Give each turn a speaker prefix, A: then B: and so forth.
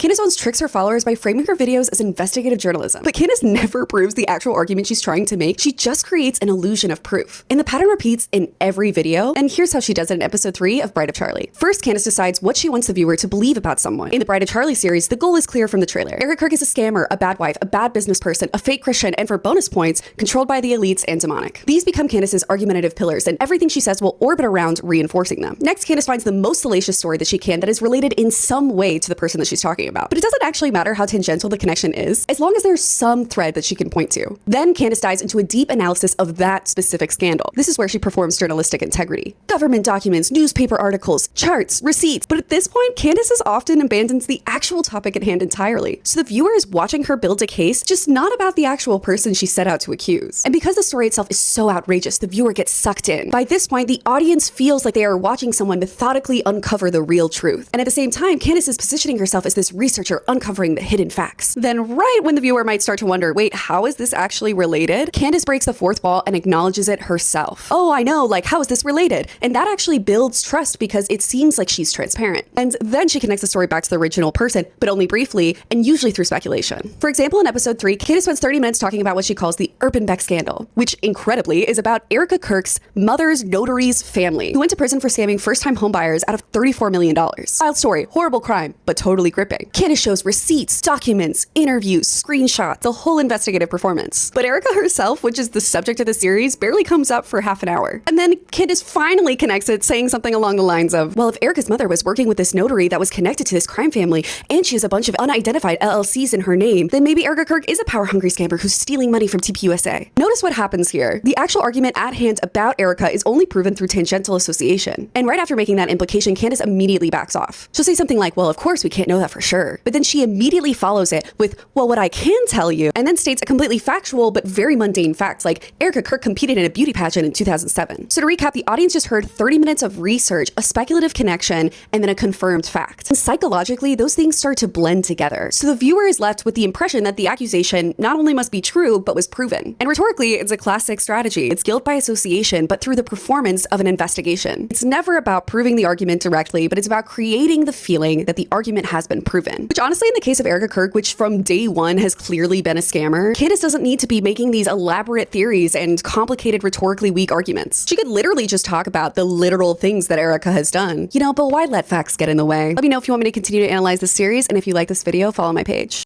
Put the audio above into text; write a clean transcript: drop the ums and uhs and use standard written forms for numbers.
A: Candace Owens tricks her followers by framing her videos as investigative journalism. But Candace never proves the actual argument she's trying to make. She just creates an illusion of proof. And the pattern repeats in every video. And here's how she does it in episode 3 of Bride of Charlie. First, Candace decides what she wants the viewer to believe about someone. In the Bride of Charlie series, the goal is clear from the trailer. Erica Kirk is a scammer, a bad wife, a bad business person, a fake Christian, and for bonus points, controlled by the elites and demonic. These become Candace's argumentative pillars, and everything she says will orbit around reinforcing them. Next, Candace finds the most salacious story that she can that is related in some way to the person that she's talking about. But it doesn't actually matter how tangential the connection is, as long as there's some thread that she can point to. Then Candace dives into a deep analysis of that specific scandal. This is where she performs journalistic integrity. Government documents, newspaper articles, charts, receipts. But at this point, Candace as often abandons the actual topic at hand entirely. So the viewer is watching her build a case, just not about the actual person she set out to accuse. And because the story itself is so outrageous, the viewer gets sucked in. By this point, the audience feels like they are watching someone methodically uncover the real truth. And at the same time, Candace is positioning herself as this researcher uncovering the hidden facts. Then right when the viewer might start to wonder, wait, how is this actually related? Candace breaks the fourth wall and acknowledges it herself. Oh, I know, like, how is this related? And that actually builds trust because it seems like she's transparent. And then she connects the story back to the original person, but only briefly, and usually through speculation. For example, in episode 3, Candace spends 30 minutes talking about what she calls the Erpenbeck scandal, which incredibly is about Erica Kirk's mother's notary's family, who went to prison for scamming first-time homebuyers out of $34 million. Wild story, horrible crime, but totally gripping. Candace shows receipts, documents, interviews, screenshots, the whole investigative performance. But Erica herself, which is the subject of the series, barely comes up for half an hour. And then Candace finally connects it, saying something along the lines of, well, if Erica's mother was working with this notary that was connected to this crime family, and she has a bunch of unidentified LLCs in her name, then maybe Erica Kirk is a power-hungry scammer who's stealing money from TPUSA. Notice what happens here. The actual argument at hand about Erica is only proven through tangential association. And right after making that implication, Candace immediately backs off. She'll say something like, well, of course we can't know that for sure. But then she immediately follows it with, well, what I can tell you, and then states a completely factual but very mundane fact, like Erica Kirk competed in a beauty pageant in 2007. So to recap, the audience just heard 30 minutes of research, a speculative connection, and then a confirmed fact. And psychologically, those things start to blend together. So the viewer is left with the impression that the accusation not only must be true, but was proven. And rhetorically, it's a classic strategy. It's guilt by association, but through the performance of an investigation. It's never about proving the argument directly, but it's about creating the feeling that the argument has been proven. Which honestly, in the case of Erica Kirk, which from day one has clearly been a scammer, Candace doesn't need to be making these elaborate theories and complicated rhetorically weak arguments. She could literally just talk about the literal things that Erica has done. You know, but why let facts get in the way? Let me know if you want me to continue to analyze this series, and if you like this video, follow my page.